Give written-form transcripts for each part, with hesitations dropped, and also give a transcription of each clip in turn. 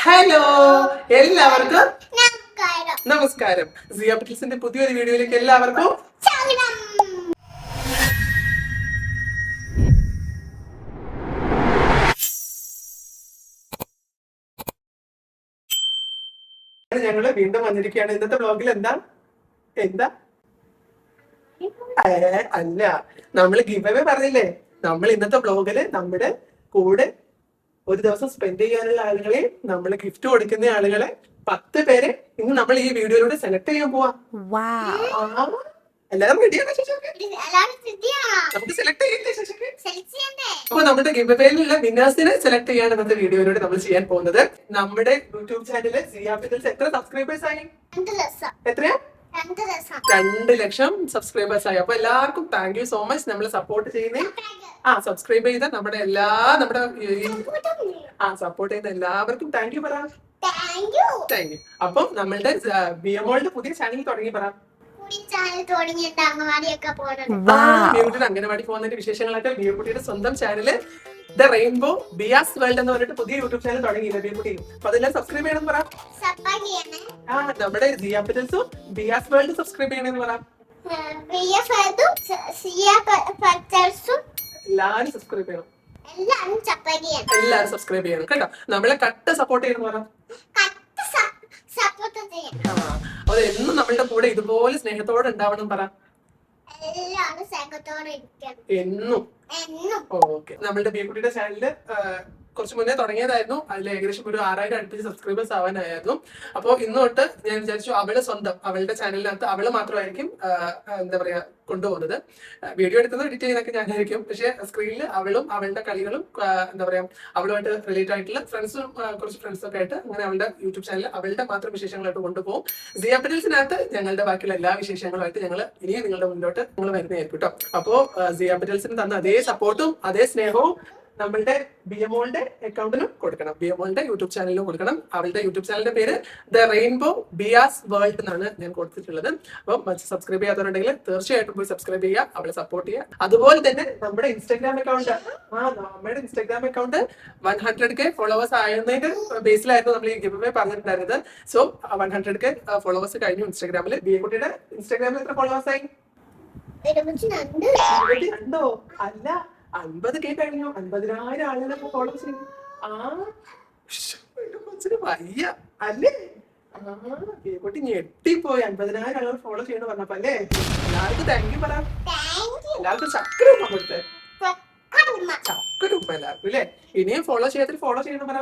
Hello, എല്ലാവർക്കും നമസ്കാരം. സിയ പിറ്റിൽസിന്റെ പുതിയൊരു വീഡിയോയിലേക്ക് എല്ലാവർക്കും ഞങ്ങള് വീണ്ടും വന്നിരിക്കുകയാണ്. ഇന്നത്തെ വ്ലോഗിൽ എന്താ എന്താ അല്ല, നമ്മൾ ഗിവ് അവേ പറഞ്ഞില്ലേ. നമ്മൾ ഇന്നത്തെ വ്ലോഗില് നമ്മുടെ കൂടെ ഒരു ദിവസം സ്പെൻഡ് ചെയ്യാനുള്ള ആളുകളെ, നമ്മൾ ഗിഫ്റ്റ് കൊടുക്കുന്ന ആളുകളെ 10 പേരെ ഇന്ന് നമ്മൾ ഈ വീഡിയോയിലൂടെ സെലക്ട് ചെയ്യാൻ പോവാ. എല്ലാവരും റെഡിയാണ്? നമുക്ക് സെലക്ട് ചെയ്യണ്ടേ? അപ്പൊ നമ്മുടെ ഗിവ് അവേയിലുള്ള വിന്നേഴ്സിനെ സെലക്ട് ചെയ്യാണ് ഇന്നത്തെ വീഡിയോയിലൂടെ നമ്മൾ ചെയ്യാൻ പോകുന്നത്. നമ്മുടെ യൂട്യൂബ് ചാനലിൽ സിയ പിറ്റിൽസ് എത്ര സബ്സ്ക്രൈബേഴ്സ് ആയി? എത്രയാ? 2 ലക്ഷം സബ്സ്ക്രൈബേഴ്സ് ആയി. അപ്പൊ എല്ലാവർക്കും താങ്ക് യു സോ മച്ച്. നമ്മൾ സപ്പോർട്ട് ചെയ്യുന്നേ, സബ്സ്ക്രൈബ് ചെയ്ത നമ്മുടെ സപ്പോർട്ട് ചെയ്യുന്ന എല്ലാവർക്കും താങ്ക് യു പറ. Thank you. അപ്പം നമ്മളുടെ ബിയമോളുടെ പുതിയ ചാനൽ തുടങ്ങി പറ. അംഗനവാടി പോകുന്നതിന്റെ വിശേഷങ്ങളൊക്കെ ബിയക്കുട്ടിയുടെ സ്വന്തം channel the rainbow Beas world എന്ന് പറഞ്ഞിട്ട് പുതിയ യൂട്യൂബ് ചാനൽ തുടങ്ങിയില്ല ബിയക്കുട്ടി. അപ്പൊ അതെല്ലാം സബ്സ്ക്രൈബ് ചെയ്യണം പറ. നമ്മുടെ സിയ പിറ്റിൽസും ബിയാസ് വേൾഡ് സബ്സ്ക്രൈബ് ചെയ്യണമെന്ന് പറ. എല്ലാരും സബ്സ്ക്രൈബ് ചെയ്യണം. എല്ലാരും സബ്സ്ക്രൈബ് ചെയ്യണം കേട്ടോ. നമ്മളെ കട്ട് സപ്പോർട്ട് ചെയ്യണം പറ. അത് എന്നും നമ്മളുടെ കൂടെ ഇതുപോലെ സ്നേഹത്തോടെ ഉണ്ടാവണം പറ. എന്നും. ഓക്കെ. നമ്മളുടെ ബിയക്കുട്ടിയുടെ ചാനലില് കുറച്ച് മുന്നേ തുടങ്ങിയതായിരുന്നു. അതിൽ ഏകദേശം ഒരു 6000 അടുപ്പിച്ച് സബ്സ്ക്രൈബേഴ്സ് ആവാനായിരുന്നു. അപ്പോൾ ഇന്ന് തൊട്ട് ഞാൻ വിചാരിച്ചു അവളുടെ ചാനലിനകത്ത് അവള് മാത്രമായിരിക്കും എന്താ പറയാ കൊണ്ടുപോകുന്നത്. വീഡിയോ എടുക്കുന്നത് എഡിറ്റ് ചെയ്യുന്നതൊക്കെ ഞാനായിരിക്കും. പക്ഷെ സ്ക്രീനിൽ അവളും അവളുടെ കളികളും എന്താ പറയാ അവളുമായിട്ട് റിലേറ്റഡ് ആയിട്ടുള്ള ഫ്രണ്ട്സും കുറച്ച് ഫ്രണ്ട്സും ഒക്കെ ആയിട്ട് അങ്ങനെ അവളുടെ യൂട്യൂബ് ചാനൽ അവളുടെ മാത്രം വിശേഷങ്ങളായിട്ട് കൊണ്ടുപോകും. സിയ പിറ്റിൽസിനകത്ത് ഞങ്ങളുടെ ബാക്കിയുള്ള എല്ലാ വിശേഷങ്ങളുമായിട്ട് ഞങ്ങൾ ഇനിയും നിങ്ങളുടെ മുന്നോട്ട് ഞങ്ങൾ വരുന്നതായിരിക്കും കേട്ടോ. അപ്പോ സിയ പിറ്റിൽസിന് തന്ന അതേ സപ്പോർട്ടും അതേ സ്നേഹവും നമ്മളുടെ ബിയമോളുടെ അക്കൗണ്ടിലും കൊടുക്കണം, ബിയമോളുടെ യൂട്യൂബ് ചാനലിലും കൊടുക്കണം. അവളുടെ യൂട്യൂബ് ചാനലിന്റെ പേര് ദ റെയിൻബോ ബിയാസ് വേൾഡ് എന്നാണ് ഞാൻ കൊടുത്തിട്ടുള്ളത്. അപ്പം സബ്സ്ക്രൈബ് ചെയ്യാത്തവരുണ്ടെങ്കിൽ തീർച്ചയായിട്ടും പോയി സബ്സ്ക്രൈബ് ചെയ്യുക, അവളെ സപ്പോർട്ട് ചെയ്യുക. അതുപോലെ തന്നെ നമ്മുടെ ഇൻസ്റ്റാഗ്രാം അക്കൗണ്ട് 100K ഫോളോവേഴ്സ് ആയതിന്റെ ബേസിലായിരുന്നു നമ്മൾ ഈ ഗിവ് അവേ പറഞ്ഞിട്ടുണ്ടായിരുന്നത്. സോ 100K ഫോളോവേഴ്സ് കഴിഞ്ഞു ഇൻസ്റ്റാഗ്രാമിൽ. ബിയക്കുട്ടിയുടെ ഇൻസ്റ്റാഗ്രാമിൽ എത്ര ഫോളോവേഴ്സ് ആയി? 22 അല്ല, 50K കഴിഞ്ഞു. 50,000 ആളുകളൊക്കെ ഫോളോ ചെയ്യും. വയ്യ അല്ലേ? കുട്ടി ഞെട്ടിപ്പോയി. 50,000 ആളുകൾ ഫോളോ ചെയ്യണം പറഞ്ഞപ്പോ അല്ലേ? എല്ലാവർക്കും താങ്ക് യു പറ. എല്ലാവർക്കും ചക്കര ഉമ്മ കൊടുത്തേ. ചക്കര ഉമ്മ എല്ലാവർക്കും അല്ലേ? ഇനിയും ഫോളോ ചെയ്യാത്ത ഫോളോ ചെയ്യണം പറ.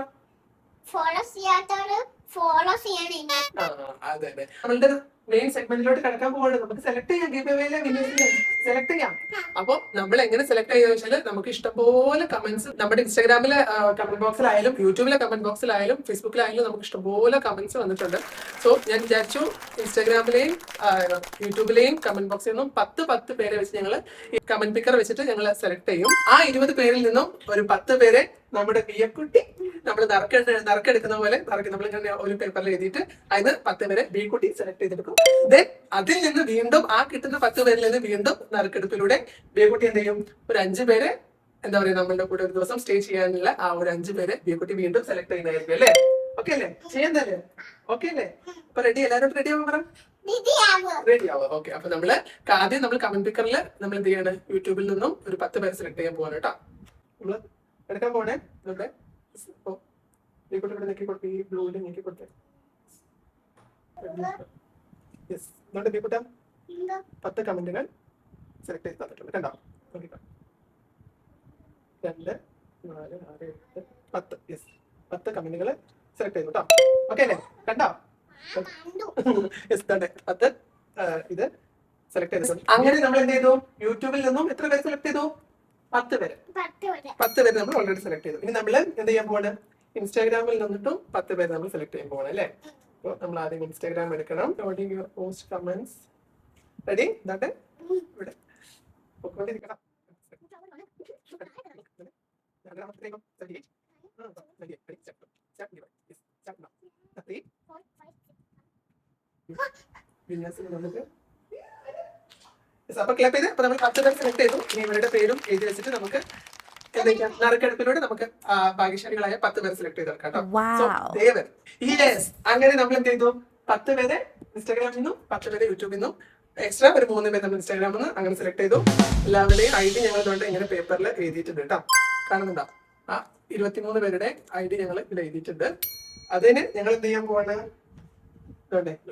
അതെ അതെ. നമ്മളുടെ മെയിൻ സെഗ്മെന്റിലോട്ട് കിടക്കാൻ പോവാണ്. നമുക്ക് സെലക്ട് ചെയ്യാം, ഗിവ് അവേയിലെ വിന്നേഴ്സിനെ സെലക്ട് ചെയ്യാം. അപ്പൊ നമ്മൾ എങ്ങനെ സെലക്ട് ചെയ്യുക വെച്ചാൽ നമുക്ക് ഇഷ്ടംപോലെ കമന്റ്സ് നമ്മുടെ ഇൻസ്റ്റാഗ്രാമിലെ കമന്റ് ബോക്സിലായാലും യൂട്യൂബിലെ കമന്റ് ബോക്സിലായാലും ഫേസ്ബുക്കിലായാലും നമുക്ക് ഇഷ്ടംപോലെ കമന്റ്സ് വന്നിട്ടുണ്ട്. സോ ഞാൻ വിചാരിച്ചു ഇൻസ്റ്റാഗ്രാമിലെയും യൂട്യൂബിലെയും കമന്റ് ബോക്സിൽ നിന്നും 10 പേരെ വെച്ച് ഞങ്ങൾ കമന്റ് പിക്കർ വെച്ചിട്ട് ഞങ്ങൾ സെലക്ട് ചെയ്യും. ആ 20 പേരിൽ നിന്നും ഒരു 10 പേരെ നമ്മുടെ ബിയക്കുട്ടി നമ്മൾ നറുക്കെടുക്കുന്ന പോലെ നമ്മളിങ്ങനെ ഒരു പേപ്പറിൽ എഴുതിയിട്ട് അതിന് 10 പേരെ ബിയക്കുട്ടി സെലക്ട് ചെയ്തെടുക്കും. ദെൻ അതിൽ നിന്ന് വീണ്ടും ആ കിട്ടുന്ന 10 പേരിൽ നിന്ന് വീണ്ടും നറുക്കെടുപ്പിലൂടെ ബിയക്കുട്ടി എന്ത് ചെയ്യും? ഒരു 5 പേരെ എന്താ പറയാ നമ്മളുടെ കൂടെ ഒരു ദിവസം സ്റ്റേ ചെയ്യാനുള്ള ആ ഒരു 5 പേരെ ബിയക്കുട്ടി വീണ്ടും സെലക്ട് ചെയ്യുന്നതായിരിക്കും അല്ലേ? ഓക്കെ അല്ലേ? ചെയ്യുന്നല്ലേ? ഓക്കെ അല്ലേ? അപ്പൊ റെഡി? എല്ലാവരും റെഡി ആവാൻ പറ. റെഡി ആവുക. ഓക്കെ. അപ്പൊ ആദ്യം നമ്മൾ കമന്റ് പിക്കറിൽ നമ്മൾ എന്ത് ചെയ്യാണ്? യൂട്യൂബിൽ നിന്നും ഒരു 10 പേരെ സെലക്ട് ചെയ്യാൻ പോവാണ് കേട്ടോ. നമ്മള് എടുക്കാൻ പോണേ. നമ്മുടെ ഈ ബ്ലൂവിൽ ഞെക്കി കൊടുത്തേ. 10 കമന്റുകൾ സെലക്ട് ചെയ്ത് തന്നിട്ടുണ്ട്. കണ്ടോ? 2, 4, 6, 8, 10. 10 കമന്റുകൾ സെലക്ട് ചെയ്തു കേട്ടോ. ഓക്കെ അല്ലേ? കണ്ടോ? 10 ഇത് സെലക്ട് ചെയ്തിട്ടുണ്ട്. അങ്ങനെ നമ്മൾ എന്ത് ചെയ്തു? യൂട്യൂബിൽ നിന്നും എത്ര പേര് സെലക്ട് ചെയ്തു? 10 പേര് നമ്മൾ ഓൾറെഡി സെലക്ട് ചെയ്തു. ഇനി നമ്മൾ എന്ത് ചെയ്യാൻ പോവാണ്? ഇൻസ്റ്റാഗ്രാമിൽ നിന്നിട്ടും 10 പേര് നമ്മൾ സെലക്ട് ചെയ്യാൻ പോവാണ് അല്ലേ? അപ്പോൾ നമ്മൾ ആദ്യം ഇൻസ്റ്റാഗ്രാം എടുക്കണം. Loading your post comments. Ready? ഇതാട്ടെ ഇവിടെ പൊക്കോണ്ടിരിക്കണം. അപ്പൊ ക്ലാപ്പ് ചെയ്ത് അപ്പൊ നമ്മൾ 10 പേര് സെലക്ട് ചെയ്തു. ഇനി ഇവരുടെ പേരും എഴുതി വെച്ചിട്ട് നമുക്ക് എന്തൊക്കെയാ നറുക്കെടുപ്പിലൂടെ നമുക്ക് ഭാഗ്യശാലികളായ 10 പേരെ സെലക്ട് ചെയ്തെടുക്കാം കേട്ടോ. അങ്ങനെ നമ്മൾ എന്ത് ചെയ്തു? 10 പേരെ ഇൻസ്റ്റാഗ്രാമിൽ നിന്നും 10 പേരെ യൂട്യൂബിൽ നിന്നും എക്സ്ട്രാ ഒരു 3 പേര് നമ്മൾ ഇൻസ്റ്റാഗ്രാമിൽ നിന്ന് അങ്ങനെ സെലക്ട് ചെയ്തു. എല്ലാവരുടെയും ID ഞങ്ങൾ ഇതുകൊണ്ട് ഇങ്ങനെ പേപ്പറിൽ എഴുതിയിട്ടുണ്ട് കേട്ടോ. കാണുന്നുണ്ടോ? 23 പേരുടെ ID ഞങ്ങൾ ഇവിടെ എഴുതിയിട്ടുണ്ട്. അതിന് ഞങ്ങൾ എന്ത് ചെയ്യാൻ പോവാണ്?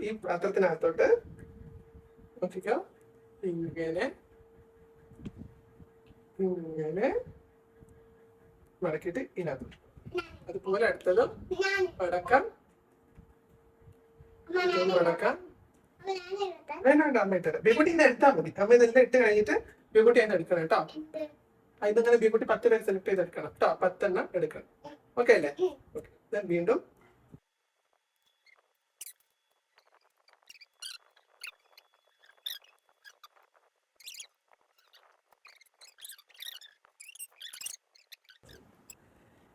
ഈ പാത്രത്തിനകത്തോട്ട് നോക്കിക്കോ, ഇങ്ങനെ ഇങ്ങനെ മടക്കിയിട്ട് ഇതിനകത്ത് അതുപോലെ അടുത്തത് വടക്കാം വടക്കാം വേണ്ട അമ്മ ഇട്ടത്. ബിബുട്ടി ഇന്ന് എടുത്താൽ മതി. അമ്മ ഇതെല്ലാം ഇട്ട് കഴിഞ്ഞിട്ട് ബിബുട്ടി അതിന് എടുക്കണം കേട്ടോ. ഇതങ്ങനെ ബിബുട്ടി 10 പേര് സെലക്ട് ചെയ്തെടുക്കണം കേട്ടോ. 10 എണ്ണം എടുക്കണം. ഓക്കെ അല്ലേ? ഓക്കെ, വീണ്ടും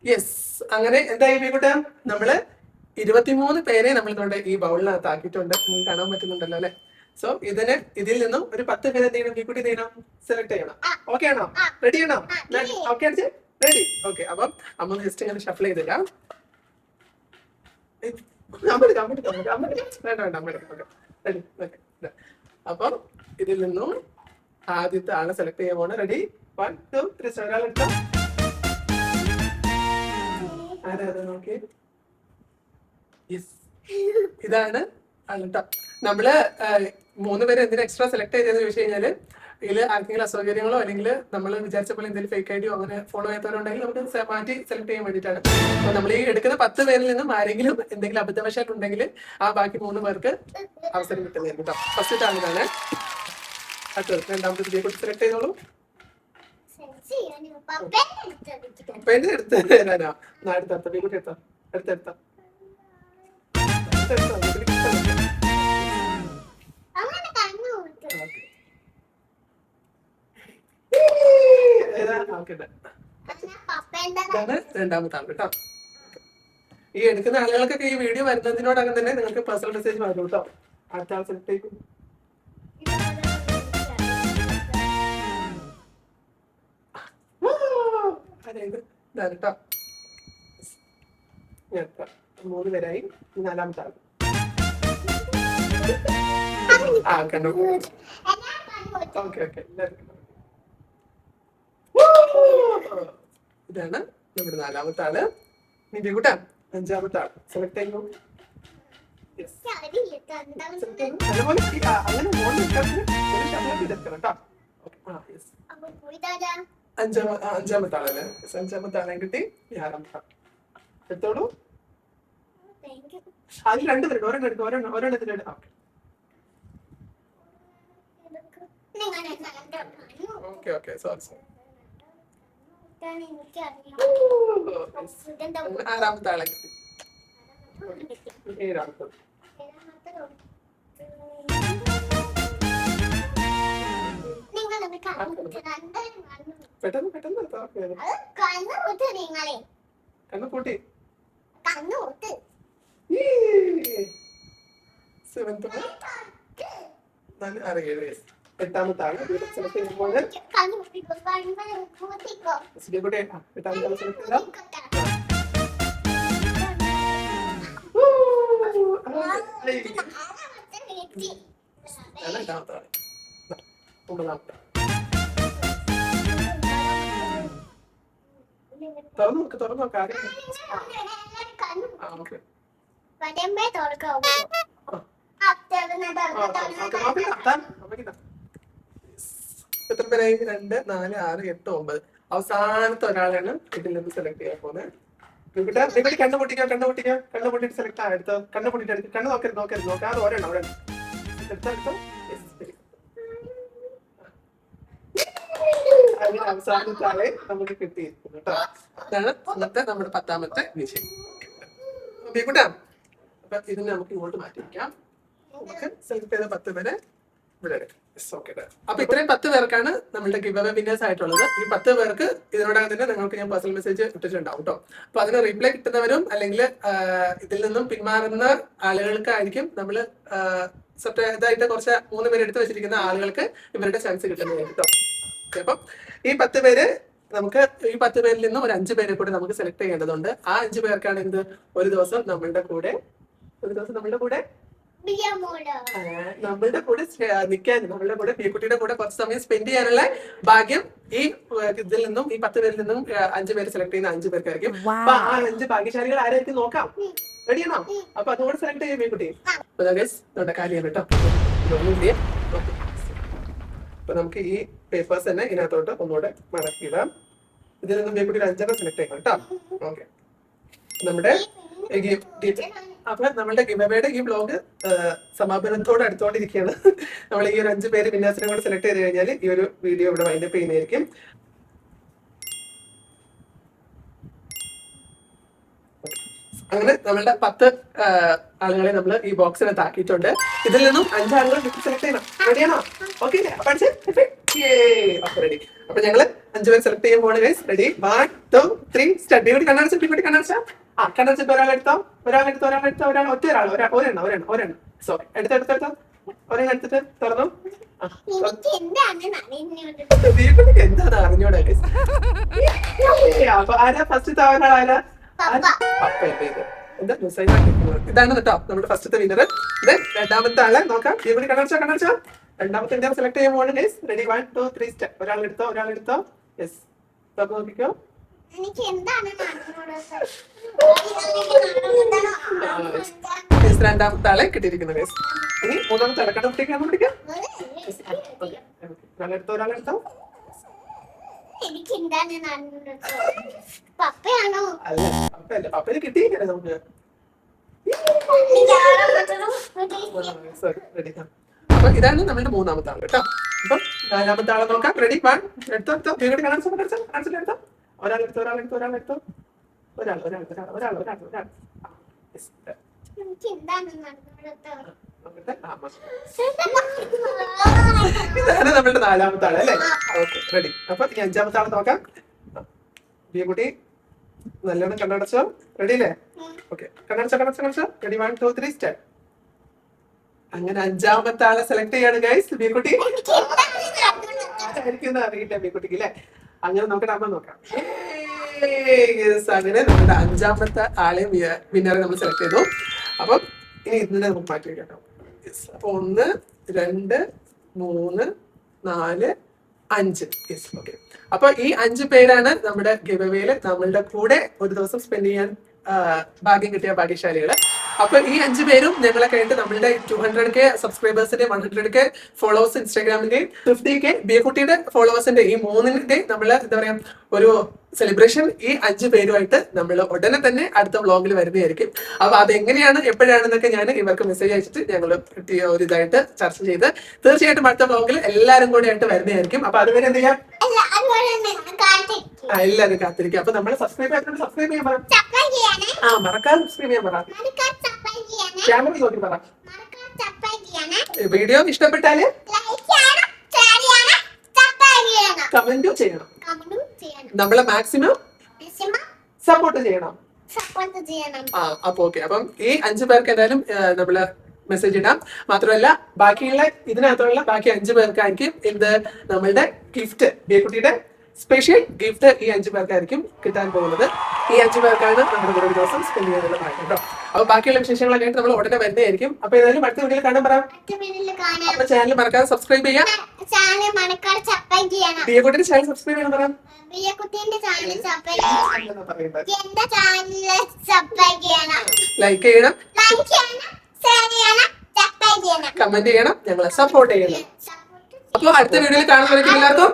യെസ്. അങ്ങനെ എന്തായി ബിബുട്ട? നമ്മള് 23 പേരെ നമ്മൾ ഇതുകൊണ്ട് ഈ ബൗളിനകത്ത് ആക്കിയിട്ടുണ്ട്. നിങ്ങൾക്ക് കാണാൻ പറ്റുന്നുണ്ടല്ലോ അല്ലെ? സോ ഇതിൽ നിന്നും ഒരു 10 പേര് എന്ത് ചെയ്യണം? ബിബുട്ടി ചെയ്യണം, സെലക്ട് ചെയ്യണം. ഓക്കെ ആണോ? റെഡി ആണോ? ഓക്കെ അടിച്ച് റെഡി. ഓക്കെ, അപ്പം അമ്മ ജസ്റ്റ് ഇങ്ങനെ ഷഫിൾ ചെയ്തിടാം. അപ്പം ഇതിൽ നിന്നും ആദ്യത്തെ ആളെ സെലക്ട് ചെയ്യാൻ പോണ. റെഡി? 1 2 3 ഒരാൾ എടുത്തോ. നോക്കി, ഇതാണ് കേട്ടോ. നമ്മള് 3 പേര് എന്തിനാ എക്സ്ട്രാ സെലക്ട് ചെയ്തതെന്ന് ചോദിച്ചു കഴിഞ്ഞാല് ഇതിൽ ആർക്കെങ്കിലും അസൗകര്യങ്ങളോ അല്ലെങ്കിൽ നമ്മൾ വിചാരിച്ച പോലെ എന്തെങ്കിലും ഫേക്ക് ഐഡിയോ അങ്ങനെ ഫോളോ ചെയ്യാത്തവരുണ്ടെങ്കിൽ നമുക്ക് മാറ്റി സെലക്ട് ചെയ്യാൻ വേണ്ടിയിട്ടാണ്. അപ്പൊ നമ്മൾ ഈ എടുക്കുന്ന 10 പേരിൽ നിന്നും ആരെങ്കിലും എന്തെങ്കിലും അബദ്ധവശായിട്ടുണ്ടെങ്കിൽ ആ ബാക്കി 3 പേർക്ക് അവസരം കിട്ടുന്നതായിരുന്നു കേട്ടോ. ഫസ്റ്റ് ആളിതാണ്. രണ്ടാമത്തെ കുറിച്ച് സെലക്ട് ചെയ്തോളൂ. പെണ്ണ് എടുത്ത് തരാനോ? അടുത്ത ബിബുട്ടി എടുത്തോ, അടുത്തെടുത്തോ. രണ്ടാമത്തെ ആൾ കേട്ടോ. ഈ എടുക്കുന്ന ആളുകൾക്കൊക്കെ ഈ വീഡിയോ വരുന്നതിനോടകം തന്നെ നിങ്ങൾക്ക് പേഴ്സണൽ മെസ്സേജ് വരും കേട്ടോ. അടുത്ത ആൾ സെലക്ട് ചെയ്യും. കേട്ടോ 3 പേരായി. 4ാമത്തെ ആൾ. കണ്ടു. ഓക്കെ ഓക്കെ, ഇതാണ് നമ്മുടെ 4ാമത്തെ ആള്. നിന്റെ കൂട്ടാ 5ാമത്തെ ആൾ സെലക്ട് ചെയ്യുന്നു. അങ്ങനെ അഞ്ചാമത്തെ ആളല്ലേ? 5ാമത്തെ ആളെ കിട്ടി. 6ാമത്തെ ആൾ എടുത്തോളൂ. അതിൽ 2 പേരുണ്ട്. ഒരെണ്ണം എടുക്കും, ഒരെണ്ണത്തിന് ഓക്കെ ഓക്കെ, സോറി സോറി. 6ാമത്തെ ആളെ കിട്ടി. 7ാമത്തെ. പെട്ടെന്ന് പെട്ടെന്ന് കണ്ണു കൂട്ടി. 7th 8ാമത്തെ ആള് സെലക്ട് ചെയ്യുമ്പോൾ 8ാമത്തെ ആള് സെലക്ട് ചെയ്താൽ 8ാമത്തെ ആള് 9ാമത്തെ. തുറന്നു നോക്ക. എത്ര പേരായി? 2 4 6 8 9. അവസാനത്തെ ഒരാളാണ് ഇതിൽ നിന്ന് സെലക്ട് ചെയ്യാൻ പോകുന്നത്. ഇവിടെ കണ്ണു പൊട്ടിട്ട് സെലക്ട് ആ എടുത്തോ. കണ്ണു പൊട്ടിട്ട് എടുത്ത് കണ്ണു നോക്കാതെ ഒരെണ്ണം എടുത്തോ. അങ്ങനെ അവസാനത്തെ ആളെ നമുക്ക് കിട്ടിയിരിക്കുന്നു കേട്ടോ. അതാണ് ഇന്നത്തെ നമ്മുടെ 10ാമത്തെ വിഷയം. കൂട്ടാ, അപ്പൊ ഇതിനെ നമുക്ക് ഇങ്ങോട്ട് മാറ്റി വയ്ക്കാം. നമുക്ക് സെലക്ട് ചെയ്ത 10 പേരെ ഇവിടെ എടുക്കാം. അപ്പൊ ഇത്രയും 10 പേർക്കാണ് നമ്മളുടെ ഗിവ് അവേ വിന്നേഴ്സ് ആയിട്ടുള്ളത്. ഈ 10 പേർക്ക് ഇതിനോടകം തന്നെ നിങ്ങൾക്ക് ഞാൻ പേഴ്സണൽ മെസ്സേജ് ഇട്ടിട്ടുണ്ടാവും കേട്ടോ. അപ്പൊ അതിന് റീപ്ലൈ കിട്ടുന്നവരും അല്ലെങ്കിൽ ഇതിൽ നിന്നും പിന്മാറുന്ന ആളുകൾക്കായിരിക്കും നമ്മൾ ഇതായിട്ട് കുറച്ച് 3 പേര് എടുത്ത് വെച്ചിരിക്കുന്ന ആളുകൾക്ക് ഇവരുടെ ചാൻസ് കിട്ടുന്നതായിരിക്കും കേട്ടോ. അപ്പം ഈ 10 പേര് നമുക്ക് ഈ 10 പേരിൽ നിന്നും ഒരു 5 പേരെ കൂടെ നമുക്ക് സെലക്ട് ചെയ്യേണ്ടതുണ്ട്. ആ 5 പേർക്കാണ് എന്ത് ഒരു ദിവസം നമ്മളുടെ കൂടെ നിൽക്കാൻ, നമ്മളുടെ കൂടെ കുട്ടിയുടെ കൂടെ കുറച്ച് സമയം സ്പെൻഡ് ചെയ്യാനുള്ള ഭാഗ്യം ഈ ഇതിൽ നിന്നും ഈ 10 പേരിൽ നിന്നും 5 പേര് സെലക്ട് ചെയ്യുന്ന 5 പേർക്കായിരിക്കും. അപ്പൊ ആ 5 ഭാഗ്യശാലികൾ ആരായിരിക്കും നോക്കാം. റെഡിയാണോ? അപ്പൊ അതുകൂടെ സെലക്ട് ചെയ്യാം കുട്ടി. നമ്മുടെ കാര്യം കേട്ടോ. അപ്പൊ നമുക്ക് ഈ പേപ്പേഴ്സ് തന്നെ ഇതിനകത്തോട്ട് ഒന്നുകൂടെ മടക്കിയിടാം. ഇതിൽ നിന്നും കുട്ടി 5 സെലക്ട് ചെയ്യണം കേട്ടോ. ഓക്കെ, നമ്മുടെ അപ്പൊ നമ്മളുടെ ഗിവവേയുടെ ഈ ബ്ലോഗ് സമാപനത്തോട് അടുത്തോണ്ടിരിക്കുകയാണ്. നമ്മൾ ഈ ഒരു 5 പേര് വിന്നേഴ്സിനെ കൂടെ സെലക്ട് ചെയ്ത് കഴിഞ്ഞാൽ ഈ ഒരു വീഡിയോ ഇവിടെ വൈൻഡപ്പ് ചെയ്യുന്നതായിരിക്കും. അങ്ങനെ നമ്മളുടെ 10 ആളുകളെ നമ്മൾ ഈ ബോക്സിനകത്ത് ആക്കിയിട്ടുണ്ട്. ഇതിൽ നിന്നും 5 ആളുകൾ സെലക്ട് ചെയ്യണം. റെഡിയാണോ? Okay, ready. അപ്പൊ ഞങ്ങള് 5 പേര് സെലക്ട് ചെയ്യാൻ പോവാണ് ഗൈസ്. Ready, 1 2 3 start. ഇവിടെ കണ്ണടച്ച കണ്ണടച്ചിട്ട് ഒരാളെടുത്തോ. ഒരെണ്ണം സോറി എടുത്തോ. ഒരെണ്ണം എടുത്തിട്ട് തുറന്നു. എന്താണ് അറിഞ്ഞോടാ ഗൈസ്. അപ്പൊ ആരാ ഫസ്റ്റ് ആരാ? ഇതാണ് കേട്ടോ നമ്മുടെ ഫസ്റ്റത്തെ വിന്നർ. ഇത് രണ്ടാമത്തെ ആളെ നോക്കാം. ഇവിടെ കണ്ണടച്ചോ. രണ്ടാമത്തെ ഇന്ത്യ സെലക്ട് ചെയ്യാൻ പോവാണ് ഗൈസ്. Ready, 1 2 3 start. ഒരാളെടുത്തോ. യെസ്, നോക്കിക്കോ. രണ്ടാമത്തെ ആളെ കിട്ടിയിരിക്കുന്നു ഗൈസ്. ഇനി മൂന്നാമത്തെ ആളെ കണ്ടുപിടിക്കാം. ഒരാളെടുത്തോ. അല്ല, പപ്പന് കിട്ടിയില്ലേ നമുക്ക്. അപ്പൊ ഇതാണ് നമ്മളുടെ മൂന്നാമത്തെ ആള് കേട്ടോ. അപ്പൊ നാലാമത്തെ ആളെ നോക്കാം. റെഡി, 1 എടുത്തോ. ഒരാളെടുത്തോ. ഇതാണ് നമ്മളുടെ നാലാമത്തെ ആള് അല്ലേ? Okay, ready. അപ്പൊ ഈ 5ാമത്തെ ആളെ നോക്കാം. കുട്ടി നല്ലോണം കണ്ണടച്ചോ. റെഡി അല്ലേ? ഓക്കെ, കണ്ണടച്ചോ. Ready, 1 2 3 start. അങ്ങനെ 5ാമത്തെ ആളെ സെലക്ട് ചെയ്യാണ് ഗൈസ്. ബിക്കുട്ടി ആയിരിക്കും അറിയില്ല ബിക്കുട്ടിക്ക് അല്ലേ? അങ്ങനെ നോക്കട്ടെ, അമ്മ നോക്കാം. അങ്ങനെ നമ്മുടെ 5ാമത്തെ ആളെ വിന്നറെ നമ്മൾ സെലക്ട് ചെയ്തു. അപ്പം ഇനി ഇതിനെ നമുക്ക് മാറ്റി വെക്കാം. അപ്പൊ 1 2 3 4 5. Yes, okay. അപ്പൊ ഈ 5 പേരാണ് നമ്മുടെ ഗിവവേയില് നമ്മളുടെ കൂടെ ഒരു ദിവസം സ്പെൻഡ് ചെയ്യാൻ ഭാഗ്യം കിട്ടിയ ഭാഗ്യശാലികള്. അപ്പൊ ഈ 5 പേരും ഞങ്ങളെ കഴിഞ്ഞിട്ട് നമ്മളുടെ 200K സബ്സ്ക്രൈബേഴ്സിന്റെ 100K ഫോളോവേഴ്സ് ഇൻസ്റ്റാഗ്രാമിന്റെയും 50K ബിയക്കുട്ടിയുടെ ഫോളോവേഴ്സിന്റെ ഈ 3ന്റെ നമ്മള് എന്താ പറയാ ഒരു സെലിബ്രേഷൻ ഈ 5 പേരുമായിട്ട് നമ്മൾ ഉടനെ തന്നെ അടുത്ത വ്ളോഗിൽ വരുന്നതായിരിക്കും. അപ്പൊ അതെങ്ങനെയാണ് എപ്പോഴാണെന്നൊക്കെ ഞാൻ ഇവർക്ക് മെസ്സേജ് അയച്ചിട്ട് ഞങ്ങൾ ഒരു ഇതായിട്ട് ചർച്ച ചെയ്ത് തീർച്ചയായിട്ടും അടുത്ത വ്ളോഗിൽ എല്ലാവരും കൂടെ ആയിട്ട് വരുന്നതായിരിക്കും. അപ്പൊ അതുവരെ എന്ത് ചെയ്യാം, എല്ലാവരും കാത്തിരിക്കും. അപ്പൊ നമ്മൾ സബ്സ്ക്രൈബ് ചെയ്യാൻ പറ. മറക്കാതെ സബ്സ്ക്രൈബ് ചെയ്യാൻ പറ. ക്യാമറ നോക്കി പറ. വീഡിയോ ഇഷ്ടപ്പെട്ടാല് കമന്റും ചെയ്യണം. നമ്മളെ മാക്സിമം സപ്പോർട്ട് ചെയ്യണം. അപ്പൊ ഓക്കെ. അപ്പം ഈ 5 പേർക്ക് എന്തായാലും നമ്മള് മെസ്സേജ് ഇടാം. മാത്രമല്ല ബാക്കിയുള്ള ഇതിനകത്തുള്ള ബാക്കി 5 പേർക്കായിരിക്കും എന്ത് നമ്മളുടെ ഗിഫ്റ്റ്, ബിയക്കുട്ടിയുടെ സ്പെഷ്യൽ ഗിഫ്റ്റ് ഈ 5 പേർക്കായിരിക്കും കിട്ടാൻ പോകുന്നത്. ഈ 5 പേർക്കാണ് നമ്മുടെ ഒരു ദിവസം സ്പെൻഡ് ചെയ്യാനുള്ള ഭാഗ്യം കേട്ടോ. അപ്പൊ ബാക്കിയുള്ള വിശേഷങ്ങളൊക്കെ ആയിട്ട് നമ്മൾ ഉടനെ വരുന്നതായിരിക്കും. അപ്പൊ ഏതായാലും അടുത്ത വീഡിയോയിൽ കാണാൻ പറയാം. അപ്പൊ ചാനൽ മറക്കാതെ സബ്സ്ക്രൈബ് ചെയ്യാം. ബിയക്കുട്ടിയുടെ ചാനൽ സബ്സ്ക്രൈബ് ചെയ്യാൻ പറയാം. ലൈക്ക് ചെയ്യണം, കമന്റ് ചെയ്യണം, ഞങ്ങളെ സപ്പോർട്ട് ചെയ്യണം. അപ്പൊ അടുത്ത വീഡിയോയിൽ കാണുന്നവർക്ക് എല്ലാവർക്കും